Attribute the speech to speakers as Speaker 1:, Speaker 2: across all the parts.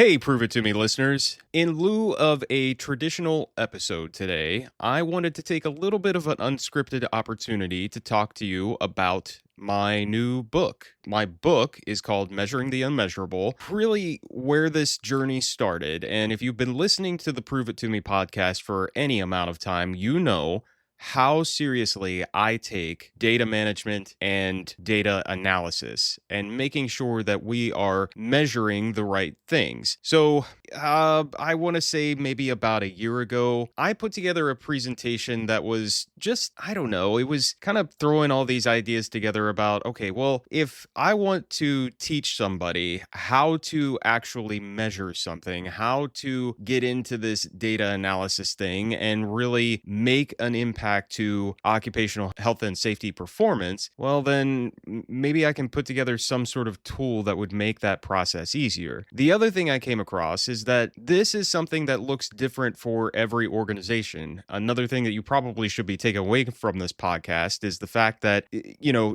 Speaker 1: Hey, Prove It To Me listeners. In lieu of a traditional episode today, I wanted to take a little bit of an unscripted opportunity to talk to you about my new book. My book is called Measuring the Unmeasurable, really where this journey started. And if you've been listening to the Prove It To Me podcast for any amount of time, you know how seriously I take data management and data analysis and making sure that we are measuring the right things. So, I want to say maybe about a year ago, I put together a presentation that was just, I don't know, it was kind of throwing all these ideas together about, okay, well, if I want to teach somebody how to actually measure something, how to get into this data analysis thing and really make an impact to occupational health and safety performance, well, then maybe I can put together some sort of tool that would make that process easier. The other thing I came across is that this is something that looks different for every organization. Another thing that you probably should be taking away from this podcast is the fact that,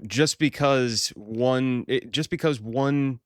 Speaker 1: just because one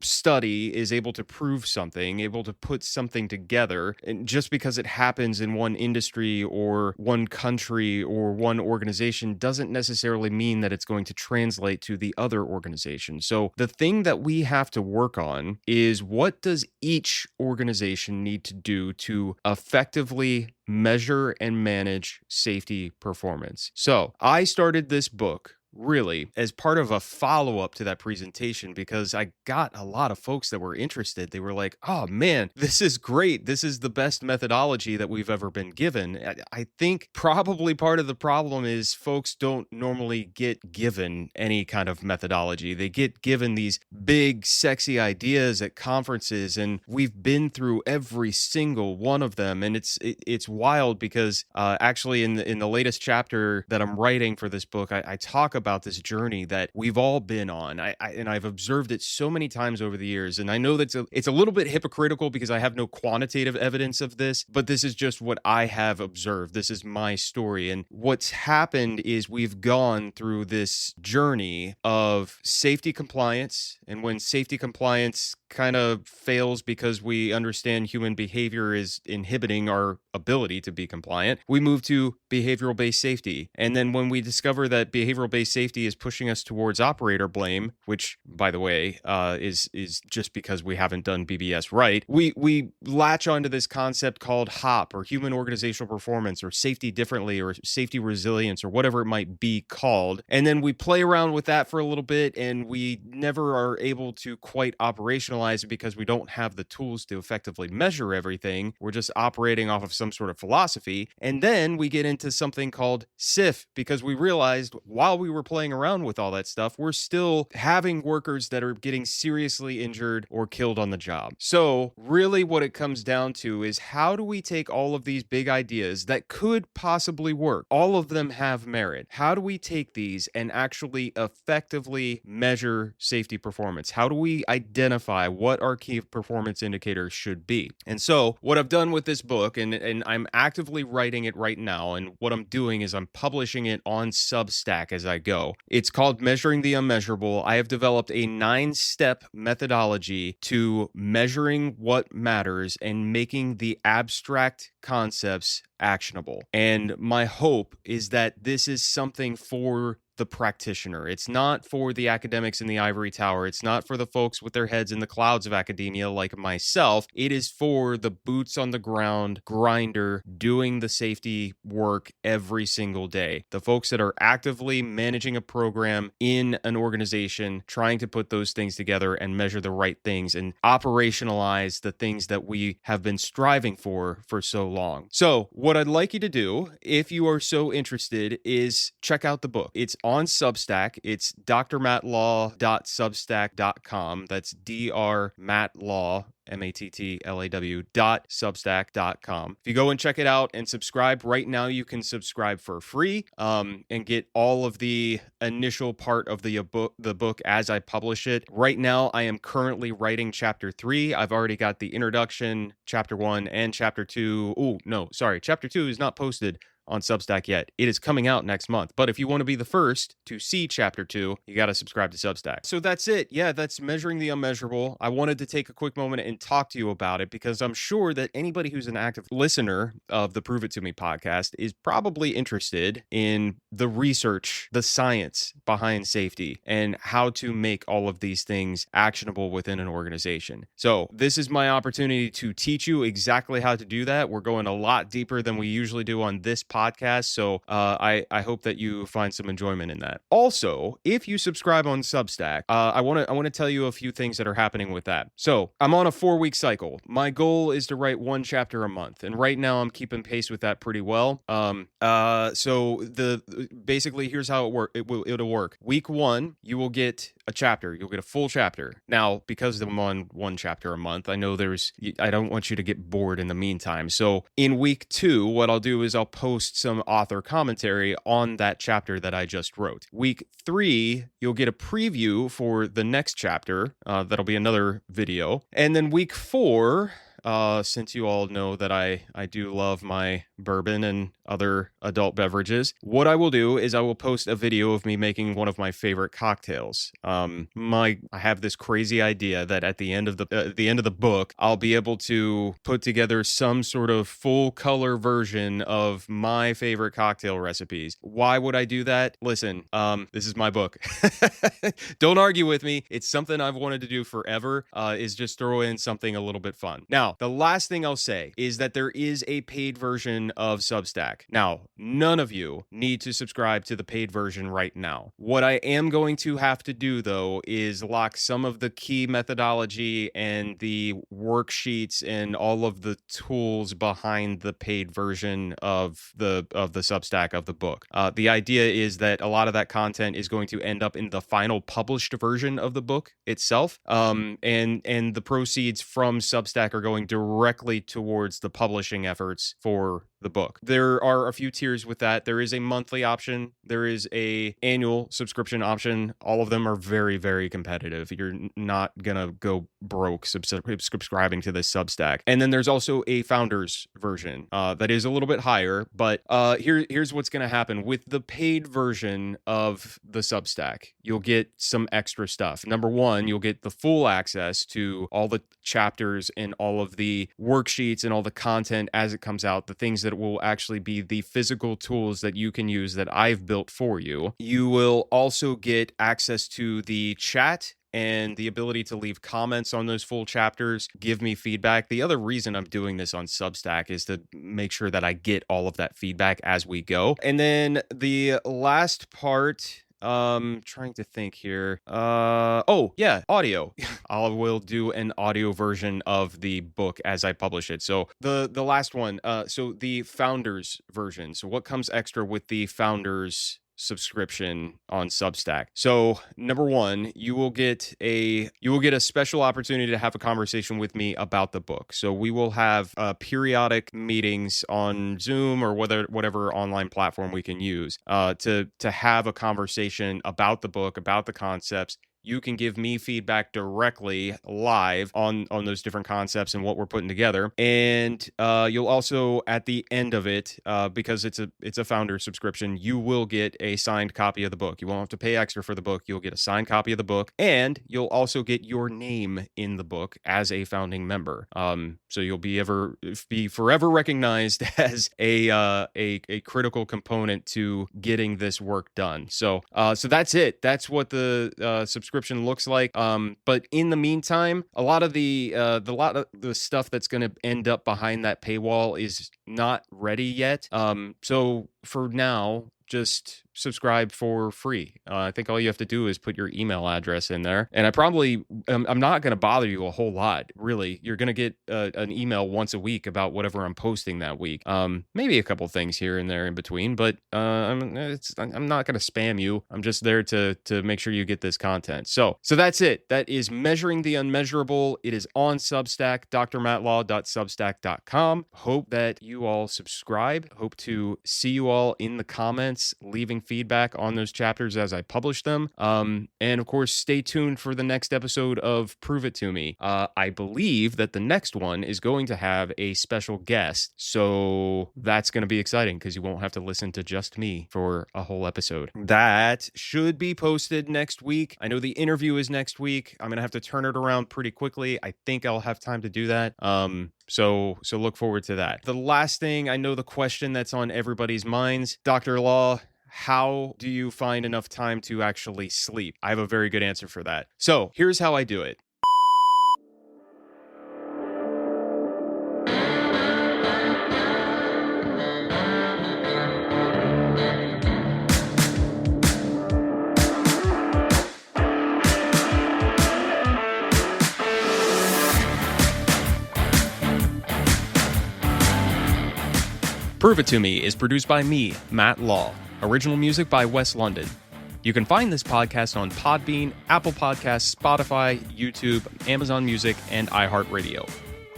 Speaker 1: study is able to prove something, able to put something together, and just because it happens in one industry or one country or one organization doesn't necessarily mean that it's going to translate to the other organization. So the thing that we have to work on is, what does each organization need to do to effectively measure and manage safety performance? So I started this book really as part of a follow-up to that presentation because I got a lot of folks that were interested. They were like, oh man, this is great. This is the best methodology that we've ever been given. I think probably part of the problem is folks don't normally get given any kind of methodology. They get given these big, sexy ideas at conferences, and we've been through every single one of them. And it's wild because actually in the latest chapter that I'm writing for this book, I talk about this journey that we've all been on. I've observed it so many times over the years, and I know that it's a little bit hypocritical because I have no quantitative evidence of this, but this is just what I have observed. This is my story, and what's happened is we've gone through this journey of safety compliance, and when safety compliance kind of fails because we understand human behavior is inhibiting our ability to be compliant, we move to behavioral-based safety. And then when we discover that behavioral-based safety is pushing us towards operator blame, which, by the way, is just because we haven't done BBS right, we latch onto this concept called HOP, or human organizational performance, or safety differently, or safety resilience, or whatever it might be called. And then we play around with that for a little bit, and we never are able to quite operationalize it because we don't have the tools to effectively measure everything. We're just operating off of some sort of philosophy. And then we get into something called SIF because we realized while we were playing around with all that stuff, we're still having workers that are getting seriously injured or killed on the job. So really what it comes down to is, how do we take all of these big ideas that could possibly work? All of them have merit. How do we take these and actually effectively measure safety performance? How do we identify what our key performance indicators should be? And so what I've done with this book, and I'm actively writing it right now, and what I'm doing is I'm publishing it on Substack as I go. It's called Measuring the Unmeasurable. I have developed a 9-step methodology to measuring what matters and making the abstract concepts actionable. And my hope is that this is something for the practitioner. It's not for the academics in the ivory tower. It's not for the folks with their heads in the clouds of academia like myself. It is for the boots on the ground grinder doing the safety work every single day. The folks that are actively managing a program in an organization, trying to put those things together and measure the right things and operationalize the things that we have been striving for so long. So what I'd like you to do, if you are so interested, is check out the book. It's on Substack. It's drmattlaw.substack.com. That's drmattlaw, mattlaw.substack.com. If you go and check it out and subscribe right now, you can subscribe for free and get all of the initial part of the book as I publish it. Right now, I am currently writing chapter 3. I've already got the introduction, chapter 1, and chapter 2. Oh, no, sorry. Chapter 2 is not posted, on Substack yet. It is coming out next month. But if you want to be the first to see chapter 2, you got to subscribe to Substack. So that's it. Yeah, that's Measuring the Unmeasurable. I wanted to take a quick moment and talk to you about it because I'm sure that anybody who's an active listener of the Prove It To Me podcast is probably interested in the research, the science behind safety, and how to make all of these things actionable within an organization. So this is my opportunity to teach you exactly how to do that. We're going a lot deeper than we usually do on this podcast, so I hope that you find some enjoyment in that. Also, if you subscribe on Substack, I want to tell you a few things that are happening with that. So I'm on a 4-week cycle. My goal is to write 1 chapter a month, and right now I'm keeping pace with that pretty well. So basically here's how it'll work. Week 1, you will get a chapter. You'll get a full chapter. Now, because I'm on 1 chapter a month, I know I don't want you to get bored in the meantime. So in week 2, what I'll do is I'll post some author commentary on that chapter that I just wrote. Week 3, you'll get a preview for the next chapter. That'll be another video. And then week 4, since you all know that I do love my bourbon and other adult beverages, what I will do is I will post a video of me making one of my favorite cocktails. I have this crazy idea that at the end of the book, I'll be able to put together some sort of full color version of my favorite cocktail recipes. Why would I do that? Listen, this is my book. Don't argue with me. It's something I've wanted to do forever, is just throw in something a little bit fun. Now, the last thing I'll say is that there is a paid version of Substack. Now, none of you need to subscribe to the paid version right now. What I am going to have to do, though, is lock some of the key methodology and the worksheets and all of the tools behind the paid version of the Substack of the book. The idea is that a lot of that content is going to end up in the final published version of the book itself, and the proceeds from Substack are going directly towards the publishing efforts for the book. There are a few tiers with that. There is a monthly option. There is a annual subscription option. All of them are very, very competitive. You're not gonna go broke subscribing to this Substack. And then there's also a founder's version that is a little bit higher. But here's what's gonna happen with the paid version of the Substack. You'll get some extra stuff. Number 1, you'll get the full access to all the chapters and all of the worksheets and all the content as it comes out, the things that will actually be the physical tools that you can use that I've built for you. You will also get access to the chat and the ability to leave comments on those full chapters, give me feedback. The other reason I'm doing this on Substack is to make sure that I get all of that feedback as we go. And then the last part, trying to think here. Audio. I will do an audio version of the book as I publish it. So the last one, so the founders version. So what comes extra with the founders subscription on Substack? So number 1, you will get a special opportunity to have a conversation with me about the book. So we will have periodic meetings on Zoom or whatever online platform we can use to have a conversation about the book, about the concepts. You can give me feedback directly live on those different concepts and what we're putting together. And you'll also, at the end of it, because it's a founder subscription, you will get a signed copy of the book. You won't have to pay extra for the book. You'll get a signed copy of the book, and you'll also get your name in the book as a founding member. So you'll be forever recognized as a critical component to getting this work done. So that's it. That's what the subscription looks like. But in the meantime, a lot of the stuff that's going to end up behind that paywall is not ready yet. So for now, just subscribe for free. I think all you have to do is put your email address in there. And I'm not going to bother you a whole lot, really. You're going to get an email once a week about whatever I'm posting that week. Maybe a couple things here and there in between, but I'm not going to spam you. I'm just there to make sure you get this content. So that's it. That is Measuring the Unmeasurable. It is on Substack, drmattlaw.substack.com. Hope that you all subscribe. Hope to see you all in the comments, leaving feedback on those chapters as I publish them. And of course, stay tuned for the next episode of Prove It To Me. I believe that the next one is going to have a special guest. So that's going to be exciting because you won't have to listen to just me for a whole episode. That should be posted next week. I know the interview is next week. I'm going to have to turn it around pretty quickly. I think I'll have time to do that. So look forward to that. The last thing, I know the question that's on everybody's minds, Dr. Law, how do you find enough time to actually sleep? I have a very good answer for that. So here's how I do it. Prove It To Me is produced by me, Matt Law. Original music by Wes London. You can find this podcast on Podbean, Apple Podcasts, Spotify, YouTube, Amazon Music, and iHeartRadio.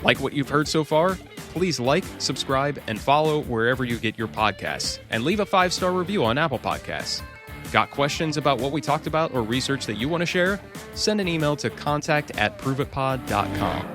Speaker 1: Like what you've heard so far? Please like, subscribe, and follow wherever you get your podcasts. And leave a 5-star review on Apple Podcasts. Got questions about what we talked about or research that you want to share? Send an email to contact@proveitpod.com.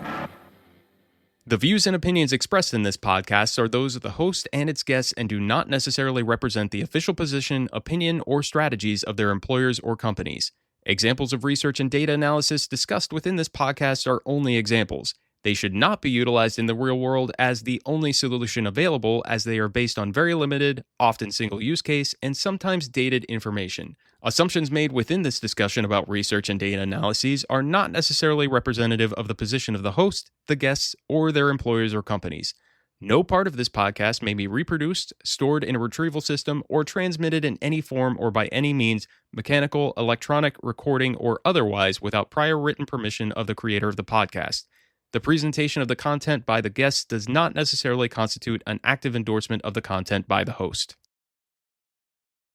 Speaker 1: The views and opinions expressed in this podcast are those of the host and its guests and do not necessarily represent the official position, opinion, or strategies of their employers or companies. Examples of research and data analysis discussed within this podcast are only examples. They should not be utilized in the real world as the only solution available, as they are based on very limited, often single use case, and sometimes dated information. Assumptions made within this discussion about research and data analyses are not necessarily representative of the position of the host, the guests, or their employers or companies. No part of this podcast may be reproduced, stored in a retrieval system, or transmitted in any form or by any means, mechanical, electronic, recording, or otherwise, without prior written permission of the creator of the podcast. The presentation of the content by the guests does not necessarily constitute an active endorsement of the content by the host.